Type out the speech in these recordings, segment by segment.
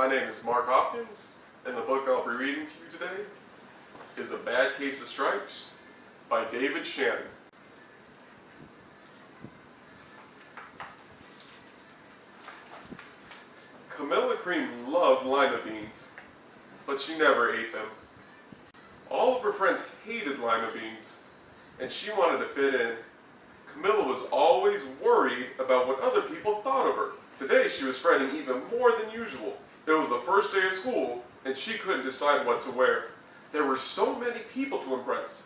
My name is Mark Hopkins, and the book I'll be reading to you today is A Bad Case of Stripes by David Shannon. Camilla Cream loved lima beans, but she never ate them. All of her friends hated lima beans, and she wanted to fit in. Camilla was always worried about what other people thought of her. Today she was fretting even more than usual. It was the first day of school, and she couldn't decide what to wear. There were so many people to impress.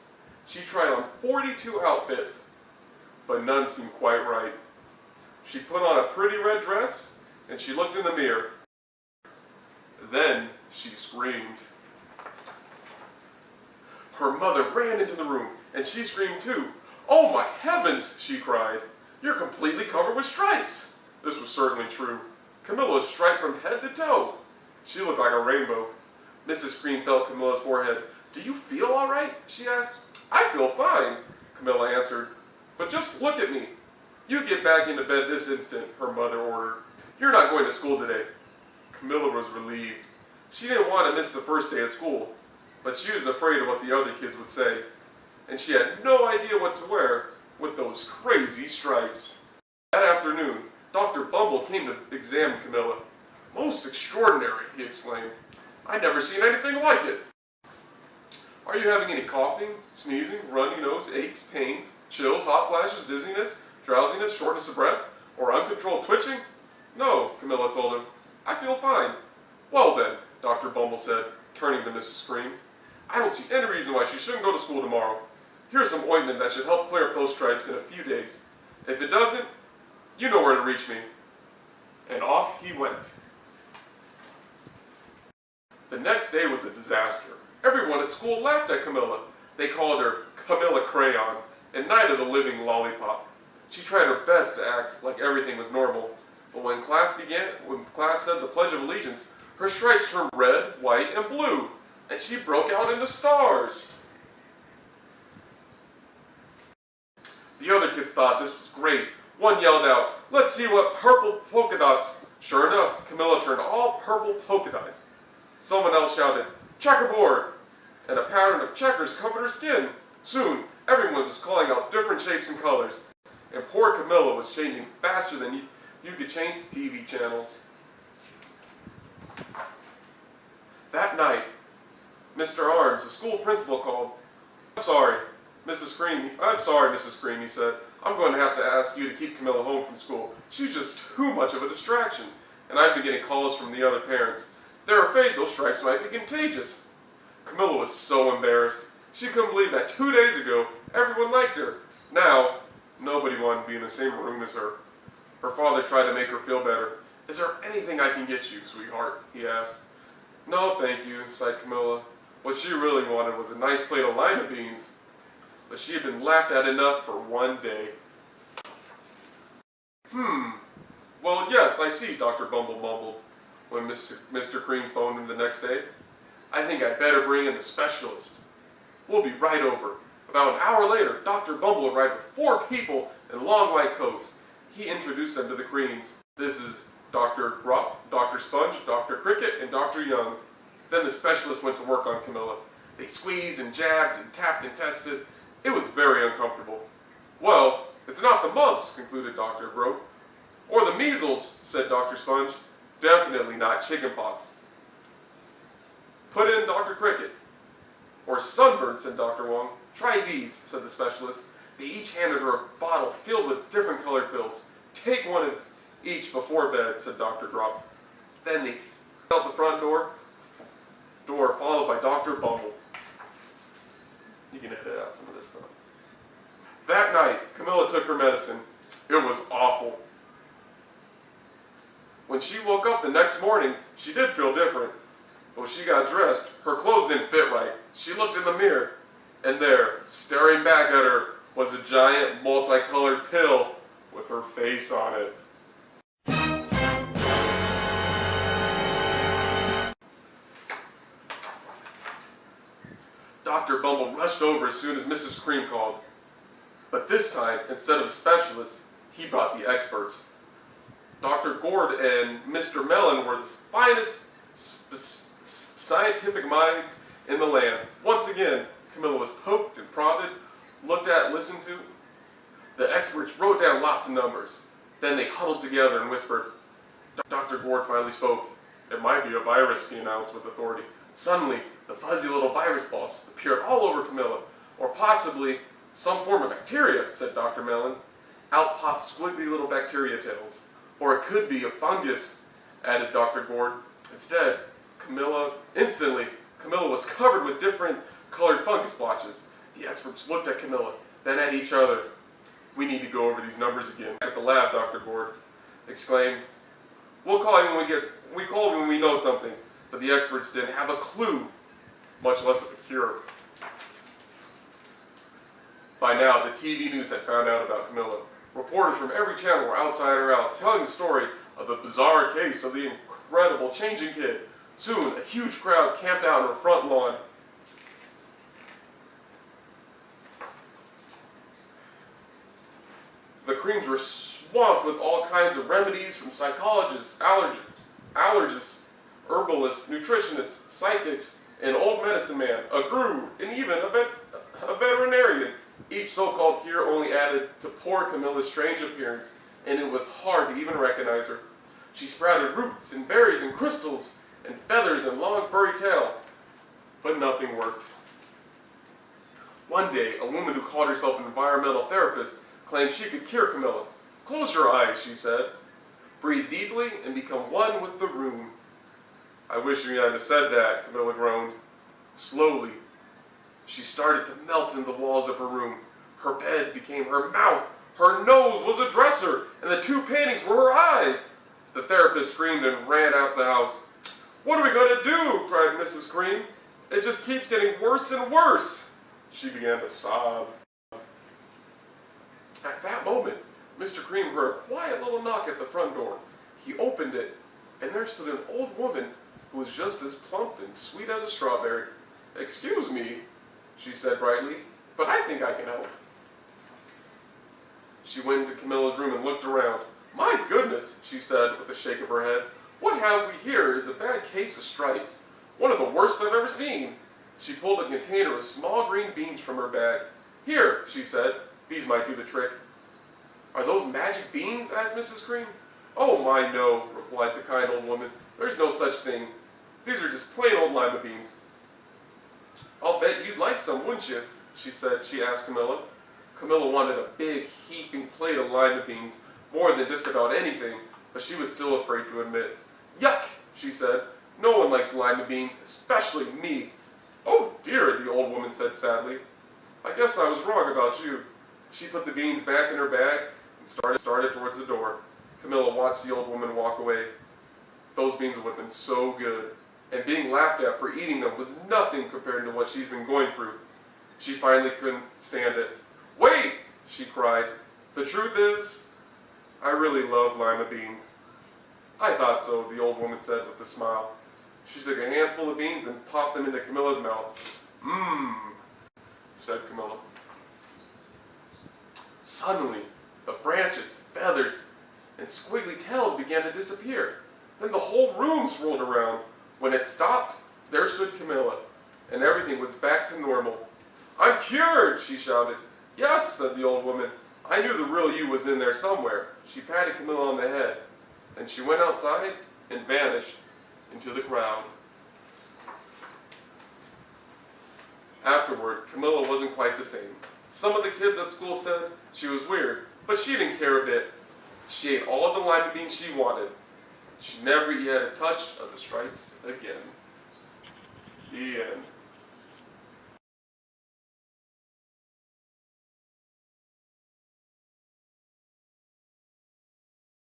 She tried on 42 outfits, but none seemed quite right. She put on a pretty red dress, and she looked in the mirror. Then she screamed. Her mother ran into the room, and she screamed too. "Oh my heavens," she cried. "You're completely covered with stripes." This was certainly true. Camilla was striped from head to toe. She looked like a rainbow. Mrs. Cream felt Camilla's forehead. "Do you feel all right?" she asked. "I feel fine," Camilla answered. "But just look at me." "You get back into bed this instant," her mother ordered. "You're not going to school today." Camilla was relieved. She didn't want to miss the first day of school, but she was afraid of what the other kids would say, and she had no idea what to wear with those crazy stripes. That afternoon, Dr. Bumble came to examine Camilla. "Most extraordinary," he exclaimed. "I've never seen anything like it. Are you having any coughing, sneezing, runny nose, aches, pains, chills, hot flashes, dizziness, drowsiness, shortness of breath, or uncontrolled twitching?" "No," Camilla told him. "I feel fine." "Well then," Dr. Bumble said, turning to Mrs. Cream, "I don't see any reason why she shouldn't go to school tomorrow. Here's some ointment that should help clear up those stripes in a few days. If it doesn't, you know where to reach me." And off he went. The next day was a disaster. Everyone at school laughed at Camilla. They called her Camilla Crayon and Night of the Living Lollipop. She tried her best to act like everything was normal, but when class said the Pledge of Allegiance, her stripes turned red, white, and blue, and she broke out into stars. The other kids thought this was great. One yelled out, "Let's see what purple polka dots." Sure enough, Camilla turned all purple polka dot. Someone else shouted, "Checkerboard!" and a pattern of checkers covered her skin. Soon, everyone was calling out different shapes and colors, and poor Camilla was changing faster than you could change TV channels. That night, Mr. Arms, the school principal, called. I'm sorry, Mrs. Cream, he said. "I'm going to have to ask you to keep Camilla home from school. She's just too much of a distraction." And I've been getting calls from the other parents. They're afraid those stripes might be contagious. Camilla was so embarrassed. She couldn't believe that 2 days ago, everyone liked her. Now, nobody wanted to be in the same room as her. Her father tried to make her feel better. "Is there anything I can get you, sweetheart?" he asked. "No, thank you," sighed Camilla. What she really wanted was a nice plate of lima beans. But she had been laughed at enough for one day. Well, yes, I see," Dr. Bumble mumbled when Mr. Cream phoned him the next day. "I think I'd better bring in the specialist. We'll be right over." About an hour later, Dr. Bumble arrived with 4 people in long white coats. He introduced them to the Creams. "This is Dr. Grupp, Dr. Sponge, Dr. Cricket, and Dr. Young." Then the specialist went to work on Camilla. They squeezed and jabbed and tapped and tested. It was very uncomfortable. "Well, it's not the mumps," concluded Dr. Grupp. "Or the measles," said Dr. Sponge. "Definitely not chickenpox." "Put in Dr. Cricket." "Or sunburn," said Dr. Wong. "Try these," said the specialist. They each handed her a bottle filled with different colored pills. "Take one of each before bed," said Dr. Grupp. Then they out the front door followed by Dr. Bumble. You can edit out some of this stuff. That night, Camilla took her medicine. It was awful. When she woke up the next morning, she did feel different. But when she got dressed, her clothes didn't fit right. She looked in the mirror, and there, staring back at her, was a giant multicolored pill with her face on it. Dr. Bumble rushed over as soon as Mrs. Cream called. But this time, instead of a specialist, he brought the experts. Dr. Gord and Mr. Mellon were the finest scientific minds in the land. Once again, Camilla was poked and prodded, looked at, listened to. The experts wrote down lots of numbers. Then they huddled together and whispered. Dr. Gourd finally spoke. "It might be a virus," he announced with authority. Suddenly, the fuzzy little virus balls appeared all over Camilla. "Or possibly some form of bacteria," said Dr. Mellon. Out popped squiggly little bacteria tails. "Or it could be a fungus," added Dr. Gourd. Instantly, Camilla was covered with different colored fungus blotches. The experts looked at Camilla, then at each other. "We need to go over these numbers again at the lab," Dr. Gourd exclaimed. We call when we know something," but the experts didn't have a clue, much less of a cure. By now, the TV news had found out about Camilla. Reporters from every channel were outside her house telling the story of the bizarre case of the incredible changing kid. Soon, a huge crowd camped out on her front lawn. The Creams were swamped with all kinds of remedies from psychologists, allergists, herbalists, nutritionists, psychics, an old medicine man, a guru, and even a veterinarian. Each so-called cure only added to poor Camilla's strange appearance, and it was hard to even recognize her. She sprouted roots and berries and crystals and feathers and long furry tail, but nothing worked. One day, a woman who called herself an environmental therapist claimed she could cure Camilla. "Close your eyes," she said. "Breathe deeply and become one with the room." "I wish you hadn't said that," Camilla groaned. Slowly, she started to melt into the walls of her room. Her bed became her mouth. Her nose was a dresser, and the two paintings were her eyes. The therapist screamed and ran out the house. "What are we going to do?" cried Mrs. Cream. "It just keeps getting worse and worse." She began to sob. At that moment, Mr. Cream heard a quiet little knock at the front door. He opened it, and there stood an old woman who was just as plump and sweet as a strawberry. "Excuse me," she said brightly, "but I think I can help." She went into Camilla's room and looked around. "My goodness," she said with a shake of her head. "What have we here is a bad case of stripes. One of the worst I've ever seen." She pulled a container of small green beans from her bag. "Here," she said. "These might do the trick." "Are those magic beans?" asked Mrs. Cream. "Oh my, no," replied the kind old woman. "There's no such thing. These are just plain old lima beans." "I'll bet you'd like some, wouldn't you?" She asked Camilla. Camilla wanted a big, heaping plate of lima beans, more than just about anything, but she was still afraid to admit. "Yuck," she said. "No one likes lima beans, especially me." "Oh dear," the old woman said sadly. "I guess I was wrong about you." She put the beans back in her bag and started towards the door. Camilla watched the old woman walk away. Those beans would have been so good, and being laughed at for eating them was nothing compared to what she's been going through. She finally couldn't stand it. "Wait," she cried. "The truth is, I really love lima beans." "I thought so," the old woman said with a smile. She took a handful of beans and popped them into Camilla's mouth. "Mmm," said Camilla. Suddenly, the branches, feathers, and squiggly tails began to disappear. Then the whole room swirled around. When it stopped, there stood Camilla, and everything was back to normal. "I'm cured!" she shouted. "Yes," said the old woman. "I knew the real you was in there somewhere." She patted Camilla on the head, and she went outside and vanished into the crowd. Afterward, Camilla wasn't quite the same. Some of the kids at school said she was weird, but she didn't care a bit. She ate all of the lima beans she wanted. She never had a touch of the stripes again. The end.